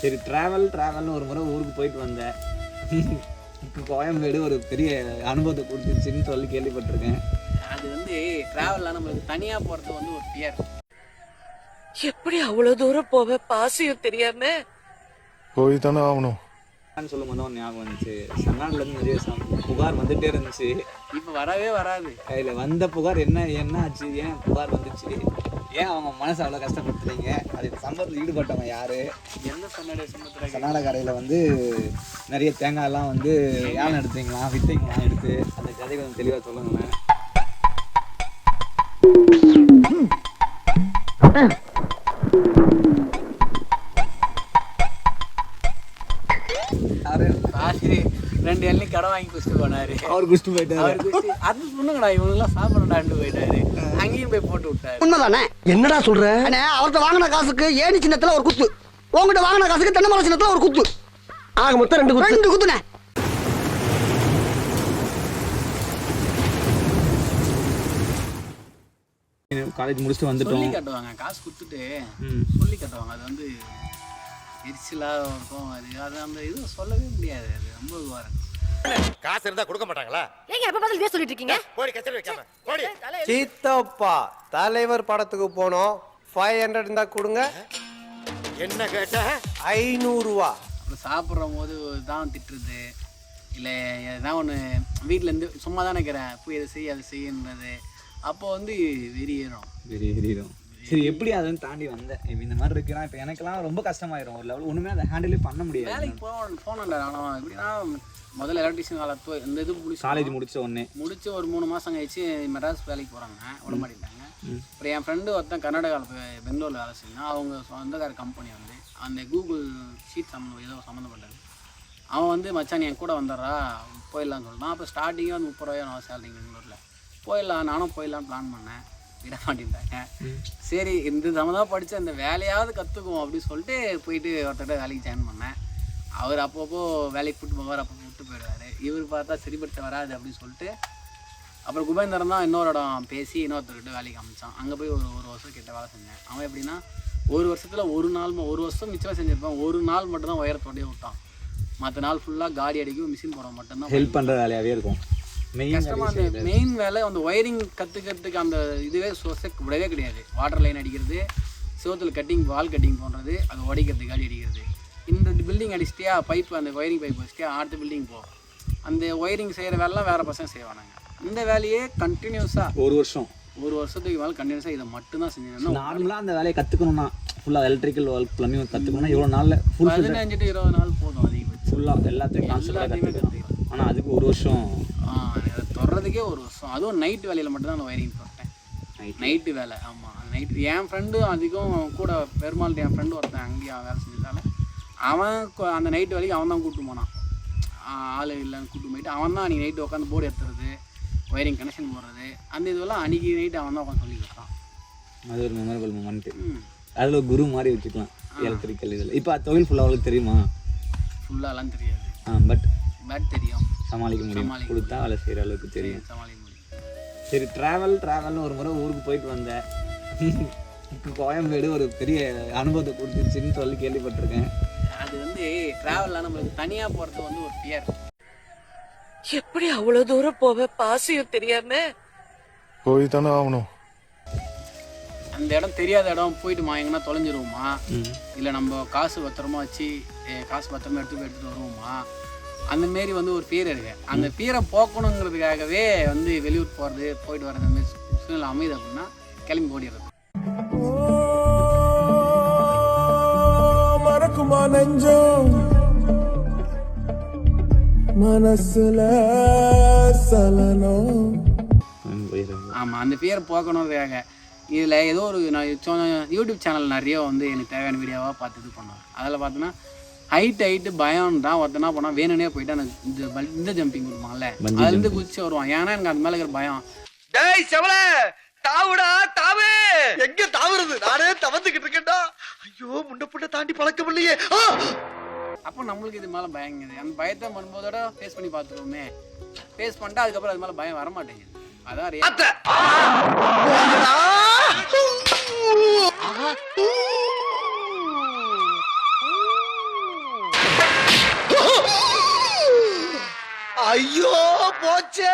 சரி ட்ராவல்னு ஒரு முறை ஊருக்கு போயிட்டு வந்தேன். கோயம்பேடு ஒரு பெரிய அனுபவத்தை கொடுத்துச்சுன்னு சொல்லி கேள்விப்பட்டிருக்கேன். அது வந்து ட்ராவல்லாம் நம்மளுக்கு தனியா போறது வந்து ஒரு ஃபியர். எப்படி அவ்வளவு தூரம் போவ பாசியும் தெரியாம போய் தானே ஆகணும் சொல்லும் போது ஒரு ஞாபகம் வந்துச்சு. சன்னாடுல இருந்து நிறைய புகார் வந்துட்டே இருந்துச்சு. இப்ப வரவே வராது. இதுல வந்த புகார் என்ன ஆச்சு, ஏன் புகார் வந்துச்சு, ஏன் அவங்க மனசை அவ்வளோ கஷ்டப்படுத்துறீங்க, அது சம்பவத்தில் ஈடுபட்டவங்க யாரு, எந்த சன்னாட கடையில் வந்து நிறைய தேங்காயெல்லாம் வந்து ஏன் எடுத்தீங்களா வித்தீங்களா எடுத்து அந்த கதை கொஞ்சம் தெளிவாக சொல்லுங்களேன். ரெண்டு எண்ணி கடை வாங்கி குடிச்சிட்டு போனாரு. அவர் குடிச்சிட்டு போயிட்டாரு. அது சொன்னுங்கடா இவனுங்கெல்லாம் சாப்பிடறாண்டு போயிட்டாரு. அங்கேயும் போய் போட்டு விட்டாரு. உண்மைதானே? என்னடா சொல்ற? அவர்கிட்ட வாங்கின காசுக்கு ஏணி சின்னத்துல ஒரு குத்து, உங்ககிட்ட வாங்கின காசுக்கு தென்னை மரம் சின்னத்துல ஒரு குத்து, ஆக மொத்தம் ரெண்டு குத்துனே. காலேஜ் முடிச்சுட்டு வந்துட்டோம். சொல்லி கட்டுவாங்க, காசு கொடுத்துட்டு சொல்லி கட்டுவாங்க. அது வந்து எரிச்சலாக இருக்கும். அது அந்த இது சொல்லவே முடியாது. அது ரொம்ப வாரம் காசு இருந்தா கொடுக்க மாட்டாங்களா? ஏங்க எப்ப பார்த்தாலும் பேச சொல்லிட்டு இருக்கீங்க? போடி கச்சேரி வைக்காம போடி. சீத்தப்பா தலைவர் படத்துக்கு போனோம், 500 இருந்தா கொடுங்க. என்ன கேட்ட? 500 ரூபா. அப்புறம் சாப்பிட்ற போது தான் திட்டுறது, இல்லை எதாவது ஒன்று வீட்டிலேருந்து சும்மா தானே இருக்கிறேன் போய் எதை செய்ய அதை செய்யணுன்றது. அப்போ வந்து வெறியேறும். சரி, எப்படி அதை தாண்டி வந்தேன்? இந்த மாதிரி இருக்குன்னா இப்போ எனக்கெல்லாம் ரொம்ப கஷ்டமாயிரும். ஒரு லெவல் ஒன்றுமே அதை ஹேண்டிலே பண்ண முடியாது. வேலைக்கு போனேன்டா. ஆனால் எப்படின்னா முதல்ல எலக்ட்ரிஷியன் காலத்து இந்த இது காலேஜ் முடிச்ச ஒரு 3 மாதம் கழிச்சு மெட்ராஸ் வேலைக்கு போகிறாங்க, விட மாட்டேங்கிறாங்க. அப்புறம் என் ஃப்ரெண்டு ஒருத்தன் கர்நாடகாவில் போய் பெங்களூரில் வேலை செய்யணும். அவங்க சொந்தக்கார கம்பெனி வந்து அந்த கூகுள் ஷீட் சம்மந்தப்பட்டது. அவன் வந்து மச்சான் என் கூட வந்துடுறா போயிடலான்னு சொல்லிட்டான். அப்போ ஸ்டார்டிங்கே வந்து 30 ரூபாய் நான் சேலரி பெங்களூரில் போயிடலாம். நானும் போயிடலான்னு பிளான் பண்ணேன், விட மாட்டேன்ட்டாங்க. சரி இந்த நம்ம தான் படித்த அந்த வேலையாவது கற்றுக்குவோம் அப்படின்னு சொல்லிட்டு போயிட்டு ஒருத்தட்ட வேலைக்கு ஜாயின் பண்ணேன். அவர் அப்பப்போ வேலைக்கு கூப்பிட்டு போவார், அப்பப்போ விட்டு போயிடுவார். இவர் பார்த்தா சரிப்பட்டு வராது அப்படின்னு சொல்லிட்டு அப்புறம் குபேந்தரம் தான் இன்னொரு இடம் பேசி இன்னொருத்தர்கிட்ட வேலைக்கு அமைச்சான். அங்கே போய் ஒரு வருஷம் கிட்ட வேலை செஞ்சேன். அவன் எப்படின்னா ஒரு வருஷத்தில் ஒரு வருஷம் மிச்சமாக செஞ்சுருப்பான். ஒரு நாள் மட்டும்தான் உயரத்தோடய விட்டான். மற்ற நாள் ஃபுல்லாக காடி அடிக்கும், மிஷின் போட மட்டும்தான் ஹெல்ப் பண்ணுற வேலையாகவே இருக்கும். கஷ்டமாக அந்த மெயின் வேலை அந்த ஒயரிங் கற்றுக்கிறதுக்கு அந்த இதுவே சோர்ஸே விடவே கிடையாது. வாட்டர் லைன் அடிக்கிறது, சிவத்தில் கட்டிங் வால் கட்டிங் போடுறது, அது உடைக்கிறது, காடி அடிக்கிறது. இந்த பில்டிங் அடிச்சிட்டியா பைப்பு அந்த ஒயரிங் பைப் வச்சுட்டியா அடுத்த பில்டிங் போ. அந்த ஒயரிங் செய்கிற வேலைலாம் வேறு பசங்க செய்வானாங்க. இந்த வேலையே கண்டினியூஸாக ஒரு வருஷத்துக்கு மேலே கண்டினியூஸாக இதை மட்டும்தான் செஞ்சேன். நார்மலாக அந்த வேலையை கற்றுக்கணும்னா ஃபுல்லாக எலக்ட்ரிக்கல் ஒர்க் ப்ளம்பிங் கற்றுக்கணும்னா எவ்வளோ நாளில் 15 to 20 நாள் போதும். அதிகபட்சம் ஃபுல்லாக எல்லாத்தையுமே கற்றுக்கலாம். ஆனால் அதுக்கு ஒரு வருஷம் அதை தொடர்றதுக்கே ஒரு வருஷம். அதுவும் நைட்டு வேலையில் மட்டும்தான் அந்த ஒயரிங் போட்டேன். நைட்டு வேலை. ஆமாம், நைட்டு. என் ஃப்ரெண்டு அதிகம் கூட பெருமாள் என் ஃப்ரெண்டு ஒருத்தன் அங்கேயே வேலை செஞ்சதால அவன் அந்த நைட்டு வேலைக்கு அவன் தான் கூப்பிட்டு போனான். ஆள் இல்லைன்னு கூப்பிட்டு போயிட்டு அவன் தான் அன்றைக்கி நைட்டு உட்காந்து போர்டு எடுத்துறது, ஒயரிங் கனெக்ஷன் போடுறது, அந்த இதெல்லாம் அன்றைக்கி நைட்டு அவன் தான் உட்காந்து சொல்லி கொடுத்தான். அது ஒரு மெமரபிள் மூமெண்ட்டு. அதில் ஒரு குரு மாதிரி வச்சுக்கலாம் எலக்ட்ரிக்கல் இதில். இப்போ தொழில் ஃபுல்லாக அவளுக்கு தெரியுமா? ஃபுல்லாலாம் தெரியாது, பட் தெரியும், சமாளிக்க முடியும். கொடுத்தா வேலை செய்கிற அளவுக்கு தெரியும், சமாளிக்க முடியும். சரி, ட்ராவல்னு ஒரு முறை ஊருக்கு போயிட்டு வந்தேன். கோயம்பேடு ஒரு பெரிய அனுபவத்தை கொடுத்துச்சுன்னு சொல்லி கேள்விப்பட்டிருக்கேன். அது வந்து ட்ராவல்லாம் நம்மளுக்கு தனியாக போகிறது வந்து ஒரு ஃபியர். எப்படி அவ்வளவு தூரம் போவ பாசியும் தெரியாம போய் தானே ஆகணும். அந்த இடம் தெரியாத இடம் போயிட்டுமா எங்கன்னா தொலைஞ்சிருவோமா, இல்லை நம்ம காசு பத்திரமா வச்சு காசு பத்திரமா எடுத்துகிட்டு வருவோமா, அந்த மாரி வந்து ஒரு பேர் இருக்கு. அந்த பேரை போக்கணுங்கிறதுக்காகவே வந்து வெளியூர் போகிறது போயிட்டு வர்றது அந்த மாதிரி சூழ்நிலை அமையுது அப்படின்னா கிளம்பி ஓடிடுறது. மறக்குமா நெஞ்சம் மனசுல சலனம். ஆமாம், அந்த பேரை போக்கணுங்கிறதுக்காக இதில் ஏதோ ஒரு நான் யூடியூப் சேனல் நிறைய வந்து எனக்கு தேவையான வீடியோவாக பார்த்து இது பண்ணுவேன். அதில் பார்த்தோன்னா ஹைட்டு பயம் தான் ஒருத்தனா போனால் வேணுனே போயிட்டு அந்த இந்த ஜம்பிங் கொடுப்பாங்கல்ல அதுலேருந்து குதிச்சு வருவான். ஏன்னா எனக்கு அது மேலே இருக்கிற பயம். டேய் செவல தாவுடா தாவு. எங்க தாவுறது? நானே தவந்துகிட்டு இருக்கேன்டா. ஐயோ முன்ன புண்ண தாண்டி பழக்கம் இல்லையே. அப்போ நம்மளுக்கு இது மேலே பயங்குது. அந்த பயத்தை வரும்போதோட ஃபேஸ் பண்ணி பார்த்துருவோமே. ஃபேஸ் பண்ணிட்டு அதுக்கப்புறம் அது மேலே பயம் வர மாட்டேங்குது. அதான் ஐயோ போச்சே.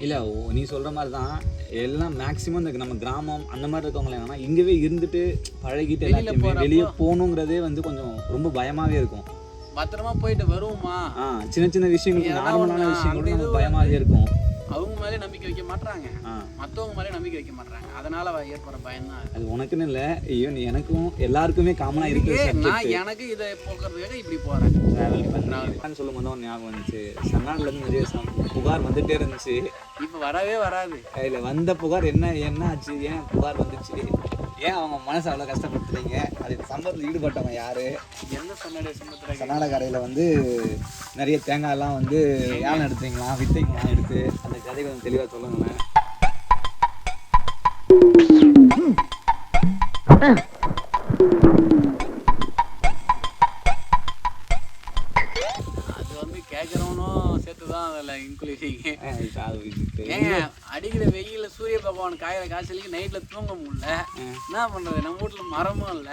இல்லை நீ சொல்கிற மாதிரி தான் எல்லாம் மேக்ஸிமம் இந்த நம்ம கிராமம் அந்த மாதிரி இருக்கவங்களே என்னன்னா இங்கேவே இருந்துட்டு பழகிட்டு எல்லாத்தையுமே வெளியே போகணுங்கிறதே வந்து கொஞ்சம் ரொம்ப பயமாகவே இருக்கும். பத்திரமா போயிட்டு வருவோமா, சின்ன சின்ன விஷயங்களுக்கு நார்மலான விஷயங்களும் நமக்கு பயமாகவே இருக்கும். அவங்க மேலே நம்பிக்கை வைக்க மாட்டாங்க, மற்றவங்க மேலே நம்பிக்கை வைக்க மாட்டாங்க. அதனால ஏற்படுற பயம் தான் அது. உனக்குன்னு இல்லை, ஐயோ நீ எனக்கும் எல்லாருக்குமே காமனாக இருக்கு. நான் எனக்கு இதை போக்குறதுக்காக இப்படி போகிறேன். ட்ராவல் பண்ணுறாங்கன்னு சொல்லும் போது தான் ஞாபகம் வந்துச்சு. சன்னாடுலேருந்து நிறைய புகார் வந்துகிட்டே இருந்துச்சு. இப்போ வரவே வராது. இல்லை வந்த புகார் என்ன ஆச்சு, ஏன் புகார் வந்துச்சு, ஏன் அவங்க மனசை அவ்வளோ கஷ்டப்படுத்துறீங்க, அது சம்பவத்தில் ஈடுபட்டவங்க யார், எந்த சன்னாட கரையில் வந்து நிறைய தேங்காயெல்லாம் வந்து யானை எடுத்தீங்களா விற்றீங்களா எடுத்து அந்த கதை கொஞ்சம் தெளிவாக சொல்லுங்களேன். அது வந்து கேட்குறவனும் சேர்த்து தான் அதில் இன்க்ளூடிங். ஏங்க அடிக்கிற வெயில சூரிய பகவான் காயிற காய்ச்சலுக்கு நைட்ல தூங்க முடியல, என்ன பண்றது? நம்ம வீட்டுல மரமும் இல்ல,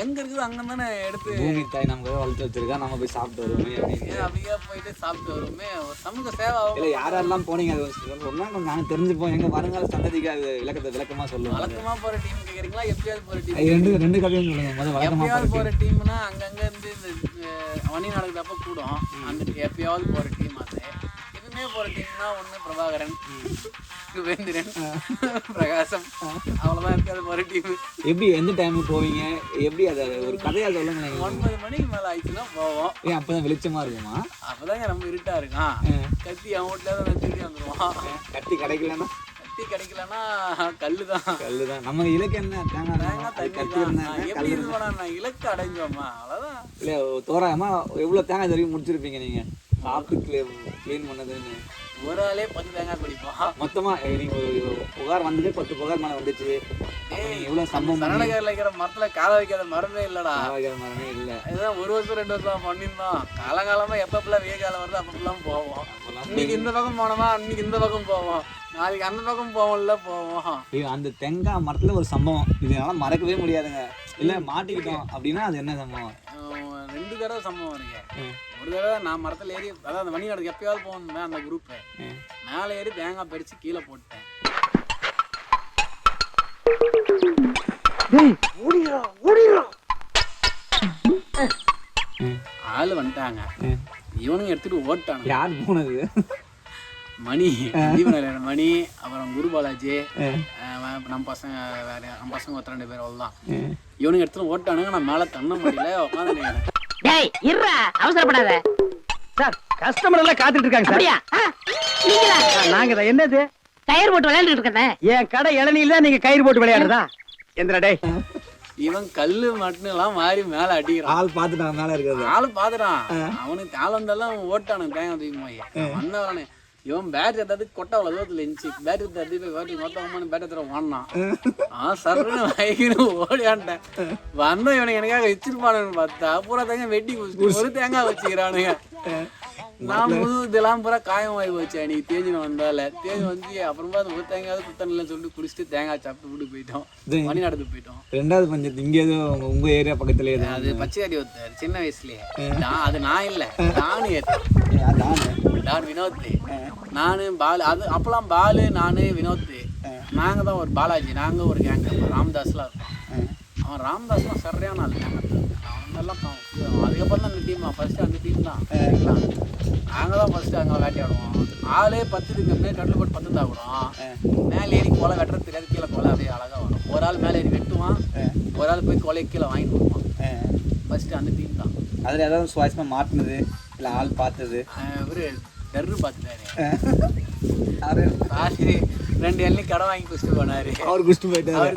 எங்க இருக்குது அங்க தானே எடுத்து பூமி தாய் நம்ம வளர்த்து வச்சிருக்கா, நம்ம போய் சாப்பிட்டு வருவோமே அப்படின்னு அப்படியே போயிட்டு சாப்பிட்டு வருவோமே. ஒரு சமூக சேவை ஆகும். இல்லை யாரெல்லாம் போனீங்க அது சொன்னா நாங்கள் தெரிஞ்சுப்போம். எங்கள் வருங்கால சந்ததிக்கு அது விளக்கமாக சொல்லுவோம். வழக்கமா போற டீம் கேட்குறீங்களா, எப்பயாவது போற டீம்? ரெண்டு கதையும் சொல்லுங்க. முதல்ல எப்பயாவது போற டீம்னா அங்கங்க இருந்து இந்த மணி நடக்கிறப்ப கூடும், அந்த எப்பயாவது போற டீம். அது எதுவுமே போற டீம்னா ஒண்ணு பிரபாகரன், சுவேந்திரன், பிரகாசம், அவ்வளவுதான் இருக்காது போற டீம். எப்படி எந்த டைமுக்கு போவீங்க, எப்படி அதை ஒரு கதையாக சொல்லுங்க. 9 மணிக்கு மேல ஆயிடுச்சுன்னா போவோம். ஏன் அப்பதான் வெளிச்சமா இருக்குமா? அப்பதாங்க ரொம்ப இருட்டா இருக்கான். கத்தி அவன் வீட்டுல தான் திருடி வந்துடுவான். கத்தி கிடைக்கலன்னா கிடைக்கலன்னா கல்லுதான். நம்ம இலக்கு என்ன? தேங்காய் கத்தி எப்படி இது பண்ணா இலக்கு அடைஞ்சோமா, அவ்வளவுதான். இல்ல தோராயமா எவ்வளவு தேங்காய் தருவி முடிச்சிருப்பீங்க நீங்க சாப்பிட்டு கிளீன் பண்ணதுன்னு? ஒரு ஆளே 10 தேங்காய் பிடிப்போம் மொத்தமா. நீங்க புகார் வந்தது 10 புகார் மேல வந்துச்சு. எவ்வளவு சம்பவம் கர்நாடகாவில் இருக்கிற மரத்துல கால வைக்காத மரமே இல்லடா. மரமே இல்ல. இதுதான் 1 வருஷம் 2 வருஷம் பண்ணிருந்தோம். காலகாலமா எப்பப்பெல்லாம் வெயில் காலம் வருது அப்பப்பெல்லாம் போவோம். இன்னைக்கு இந்த பக்கம் போனோமா, இன்னைக்கு இந்த பக்கம் போவோம், நாளைக்கு அந்த பக்கம் போவோம்ல போவோம். அந்த தேங்காய் மரத்துல ஒரு சம்பவம் இதனால மறக்கவே முடியாதுங்க. இல்ல மாட்டிக்கிட்டோம் அப்படின்னா அது என்ன சம்பவம்? 2 தடவை சம்பவம் இருக்கு. ஒரு தடவை நான் மரத்துல ஏறி, அதாவது அந்த மணி நடக்கு எப்பயாவது போகணுமே, அந்த குரூப் மேலே ஏறி தேங்காய் பறிச்சு கீழே போட்டேன். ஆளு வந்துட்டாங்க, இவனுங்க எடுத்துட்டு ஓட்டாங்க. யார் போனது? மணி, மணி, அப்புறம் குரு பாலாஜி, நம்ம பசங்க வேற, நம்ம பசங்க 2 பேர் அவ்வளோதான். இவனுங்க எடுத்துட்டு ஓட்டானுங்க. நான் மேலே தண்ண முடியல உட்காந்து. டேய் இருடா, அவசரப்படாத சார். கஸ்டமர் எல்லாம் காத்துட்டு இருக்காங்க சார். அப்படியா? நீங்களா? நாங்க தான். என்னது? டயர் போட்டு விளையாண்டுட்டு இருக்கேன். என் கடை இளநில தான் நீங்க கயிறு போட்டு விளையாடுறதா? எந்திரா டேய். இவன் கல்லு மட்டும் எல்லாம் மாறி மேல அடிக்கிறான். ஆள் பாத்துட்டான் மேல இருக்கிறது. ஆளு பாத்துட்டான். அவனுக்கு தாள் வந்தாலும் ஓட்டானுங்க தேங்காய் தூக்கி போய் வந்தவனே. இவன் பேட்டரி எடுத்து கொட்டை அவ்வளோ தூரத்தில் இருந்துச்சு. பேட்டரி எடுத்து போய் வாட்டி மொத்தமான பேட்டரி எடுத்து வாடினான். சர்ன்னு வாங்கின்னு ஓடியான்ட்டேன். வந்தோம் இவனுக்கு எனக்காக வச்சிருப்பானுன்னு பார்த்தா பூரா தேங்காய் வெட்டி குடிச்சு ஒரு தேங்காய் வச்சுக்கிறானுங்க. நான் இதெல்லாம் பூரா காயம் வாங்கி போச்சு. அன்னைக்கு தேஞ்சின வந்தால தேஞ்சி வந்து அப்புறமா ஒரு தேங்காய் குத்தனில்னு சொல்லிட்டு குடிச்சிட்டு தேங்காய் சாப்பிட்டு வீட்டுக்கு போயிட்டோம். மணி நடந்து போயிட்டோம். 2வது பஞ்சத்து இங்கே எதுவும் உங்க ஏரியா பக்கத்துல அது பச்சையாடி ஒருத்தர் சின்ன வயசுலயே. அது நான் இல்லை, நானு நான் வினோத், நானு பாலு. அது அப்பெல்லாம் பாலு, நானு, வினோத், நாங்க தான் ஒரு பாலாஜி, நாங்க ஒரு கேங். ராம்தாஸ்லாம் இருப்போம். அவன் ராம்தாஸ்லாம் சரியான ஆள். அவனெல்லாம் அதுக்கப்புறம் தான் அந்த டீம், ஃபர்ஸ்ட் அந்த டீம் தான். நாங்கள் தான் ஃபர்ஸ்ட் அங்கே வேட்டையாடுவோம். ஆளே 10 இருக்குமே, கடல் போட்டு 10 தான் விடும். மேலே ஏறி கொலை வெட்டுறது தெரியாது, கீழே கொலை அப்படியே அழகாக வரும். ஒரு ஆள் மேலே ஏறி வெட்டுவான், ஒரு ஆள் போய் கொலையை கீழே வாங்கிட்டு வருவான். ஃபர்ஸ்ட் அந்த டீம் தான். அதில் ஏதாவது சுவாசமாக மாட்டினது இல்லை ஆள் பார்த்தது? இவரு டர்ரு பார்த்துட்டாரு. 2 இளநீ கடை வாங்கி குடிச்சிட்டு போனாரு. அவர் குடிச்சிட்டு போயிட்டாரு.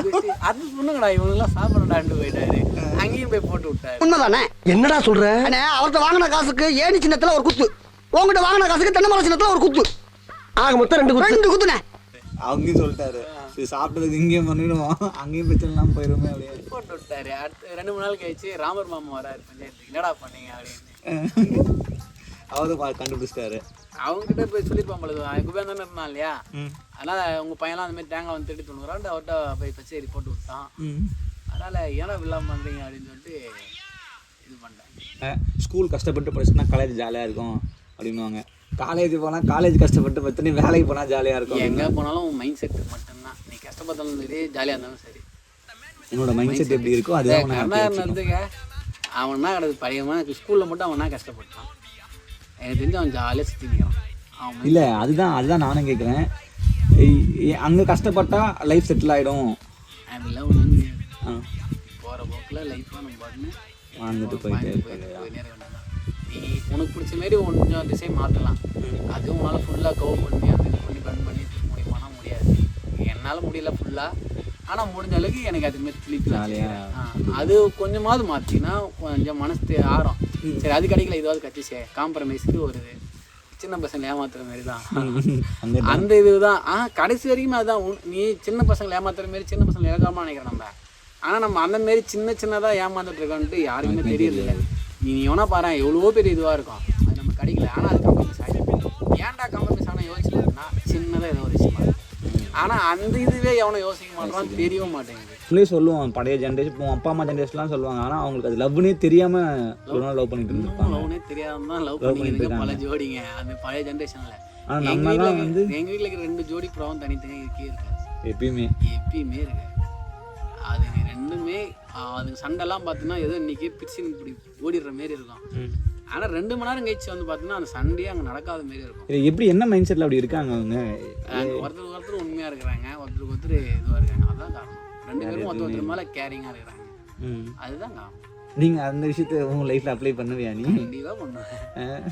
அது பொண்ணுங்கடா இவனுங்களாம் சாப்பிடண்டாண்டு போயிட்டாரு. அங்கேயும் போய் போட்டு விட்டாரு. உண்மைதானே? என்னடா சொல்ற? அவர்கிட்ட வாங்கின காசுக்கு ஏணி சின்னத்துல ஒரு குத்து, உங்ககிட்ட வாங்கின காசுக்கு தென்னை மரம் சின்னத்துல ஒரு குத்து. ஆக மொத்தம் 2 குத்துனே. அங்கேயும் சொல்லிட்டாரு சாப்பிட்டதுக்கு இங்கேயும் பண்ணிடுவோம், அங்கேயும் பிரச்சனைலாம் போயிருமே அப்படியே போட்டு விட்டாரு. அடுத்து 2-3 நாள் கழிச்சு ராமர் மாமா வராரு பஞ்சாயத்துக்கு. என்னடா பண்ணீங்க அப்படின்னு அவரும் கண்டுபிடிச்சிட்டாரு. அவங்ககிட்ட போய் சொல்லியிருப்பான், குபேர் தானே இருந்தான் இல்லையா, அதனால உங்க பையன்லாம் அந்த மாதிரி தேங்காய் வந்து 30-90 அவர்கிட்ட போய் பச்சை போட்டு விட்டான். அதனால ஏன்னா விழாம பண்றீங்க அப்படின்னு சொல்லிட்டு இது பண்ணிட்டேன். ஸ்கூல் கஷ்டப்பட்டு படிச்சுன்னா காலேஜ் ஜாலியாக இருக்கும் அப்படின்னுவாங்க. காலேஜ் போனால் காலேஜ் கஷ்டப்பட்டு பத்து நீ வேலைக்கு போனால் ஜாலியாக இருக்கும். எங்கே போனாலும் உன் மைண்ட் செட் மட்டும்தான். நீ கஷ்டப்பட்டாலும் சரி ஜாலியாக இருந்தாலும் சரி, என்னோட மைண்ட் செட் எப்படி இருக்கோ அதுதான் கருணாகரனுக்கு அவனா கிடையாது பழையமாக ஸ்கூலில் மட்டும் அவனா கஷ்டப்பட்டான். எனக்கு தெரிஞ்சு அவன் ஜாலியாக சுற்றி நிற்கிறான் அவன். இல்லை அதுதான் நானும் கேட்குறேன். அங்கே கஷ்டப்பட்டா லைஃப் செட்டில் ஆகிடும் அதெல்லாம் ஒன்றும் முடியாது. போகிற போக்கில் லைஃப்பாக நம்ம பாட்டுன்னு வாழ்ந்துட்டு போயிட்டே போயிட்டே வேண்டியதான். நீ உனக்கு பிடிச்ச மாரி கொஞ்சம் திசை மாற்றலாம். அதுவும் உன்னால் ஃபுல்லாக கவர் பண்ணி அது இது பண்ணி பன் பண்ணி முடியுமானா முடியாது. என்னால் முடியல ஃபுல்லாக, ஆனால் முடிஞ்ச அளவுக்கு எனக்கு அதுமாரி பிடிக்கலாம். அது கொஞ்சமாவது மாற்றினா கொஞ்சம் மனசு ஆடும். சரி அது கிடைக்கல இதுவாது கட்சி காம்ப்ரமைஸுக்கு ஒரு சின்ன பசங்களை ஏமாத்துற மாதிரி தான் அந்த இதுதான். கடைசி வரைக்குமே அதுதான். நீ சின்ன பசங்களை ஏமாத்துற மாரி சின்ன பசங்களை இழக்காமல் நினைக்கிறோம் நம்ம. ஆனால் நம்ம அந்த மாரி சின்னதாக ஏமாந்துட்டு இருக்கோன்ட்டு யாருக்குமே தெரியல. நீ எவனா பாரு எவ்வளோ பெரிய இதுவாக இருக்கும், அது நம்ம கிடைக்கல. ஆனால் அது காம்ப்ரமைஸ் ஆகிடும். ஏன்டா காம்ப்ரமைஸ் ஆனால் யோசிச்சுன்னா சின்னதாக ஏதோ ஒரு விஷயமா. ஆனால் அந்த இதுவே எவனோ யோசிக்க மாட்டோம், தெரியவும் மாட்டேங்குது. உள்ளே சொல்லுவான் பழைய ஜென்ரேஷன் இப்போ அப்பா அம்மா ஜென்ரேஷன்லாம் சொல்லுவாங்க. ஆனால் அவங்களுக்கு அது லவ்னே தெரியாமல் ஒரு நாள் லவ் பண்ணிட்டு இருந்திருப்பாங்க. லவ்னே தெரியாம தான் லவ் பண்ணிட்டு பல ஜோடிங்க அந்த பழைய ஜென்ரேஷனில். ஆனால் நம்மலாம் வந்து எங்கள் வீட்டில் இருக்கிற 2 ஜோடி ப்ராவும் தனித்தனியாக இருக்கே இருக்காது எப்பயுமே இருக்கு. அது ரெண்டுமே அதுக்கு சண்டைலாம் பார்த்தீங்கன்னா ஏதோ இன்னைக்கு பிரிச்சு இப்படி ஓடிடுற மாரி இருக்கும். ஆனால் 2 மணி நேரம் கழிச்சு வந்து பார்த்தீங்கன்னா அந்த சண்டையே அங்கே நடக்காத மாரி இருக்கும். எப்படி என்ன மைண்ட் செட்டில் அப்படி இருக்காங்க அவங்க? ஒருத்தர் உண்மையாக இருக்கிறாங்க, ஒருத்தருக்கு இதுவாக இருக்காங்க. அதுதான் காரணம். 2 பேரும் ஒருத்தர் மேலே கேரிங்காக இருக்கிறாங்க. அதுதான் காரணம். நீங்கள் அந்த விஷயத்தை உங்கள் லைஃப்பில் அப்ளை பண்ணுவியா? நீ கண்டிப்பாக பண்ணுவேன்.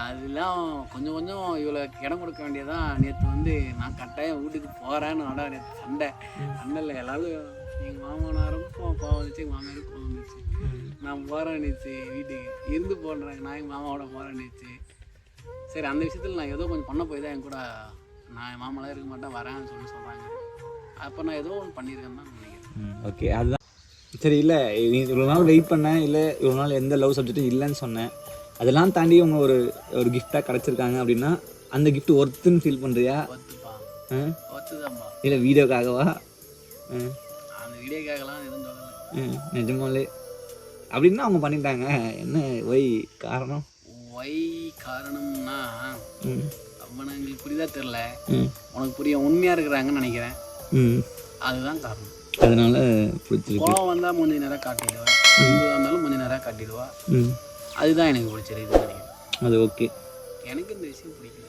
அதெல்லாம் கொஞ்சம் இவ்வளோ இடம் கொடுக்க வேண்டியதான். நேற்று வந்து நான் கட்டாயம் வீட்டுக்கு போகிறேன்னு வாடா நேற்று சண்டையில் எல்லாரும் எங்கள் மாமனாருக்கும் கோவம் வந்துச்சு, எங்கள் மாமியாருக்கும் கோவம் வந்துச்சு. நான் போகிறேன் நேற்று வீட்டுக்கு இருந்து போடுறேன், நான் எங்கள் மாமாவோட போகிறேன் நேற்று. சரி அந்த விஷயத்தில் நான் ஏதோ கொஞ்சம் பண்ண போய் தான் என் கூட நான் என் மாமாலாம் இருக்க மாட்டேன் வரேன்னு சொல்கிறாங்க. அப்போ நான் ஏதோ ஒன்று பண்ணியிருக்கேன்னு தான் நினைக்கிறேன். ஓகே அதுதான் சரி. இல்லை நீ இவ்வளோ நாள் வெயிட் பண்ணேன், இல்லை இவ்வளோ நாள் எந்த லவ் சப்ஜெக்டும் இல்லைன்னு சொன்னேன். அதெல்லாம் தாண்டி அவங்க ஒரு கிஃப்டாக கிடச்சிருக்காங்க அப்படின்னா அந்த கிஃப்ட் ஒர்த்துன்னு ஃபீல் பண்ணுறியா? ஒத்துதான்பா. இல்லை வீடியோக்காகவா? அந்த வீடியோக்காகலாம் எதுவும் சொல்லலை. நிஜமாலே அப்படின்னா அவங்க பண்ணிட்டாங்க. என்ன ஒய் காரணம்? ஒய் காரணம்னா அவனுங்களுக்கு புரியுதா தெரில, உனக்கு புரியும் உண்மையாக இருக்கிறாங்கன்னு நினைக்கிறேன். அதுதான் காரணம். அதனால பிடிச்சிருக்கு. கோவம் வந்தால் கொஞ்ச நேரம் காட்டிடுவா, எதுவாக இருந்தாலும் கொஞ்ச நேரம் காட்டிடுவா. அதுதான் எனக்கு பிடிச்சிருக்கு நினைக்கிறேன். அது ஓகே. எனக்கு இந்த விஷயம் பிடிக்கல.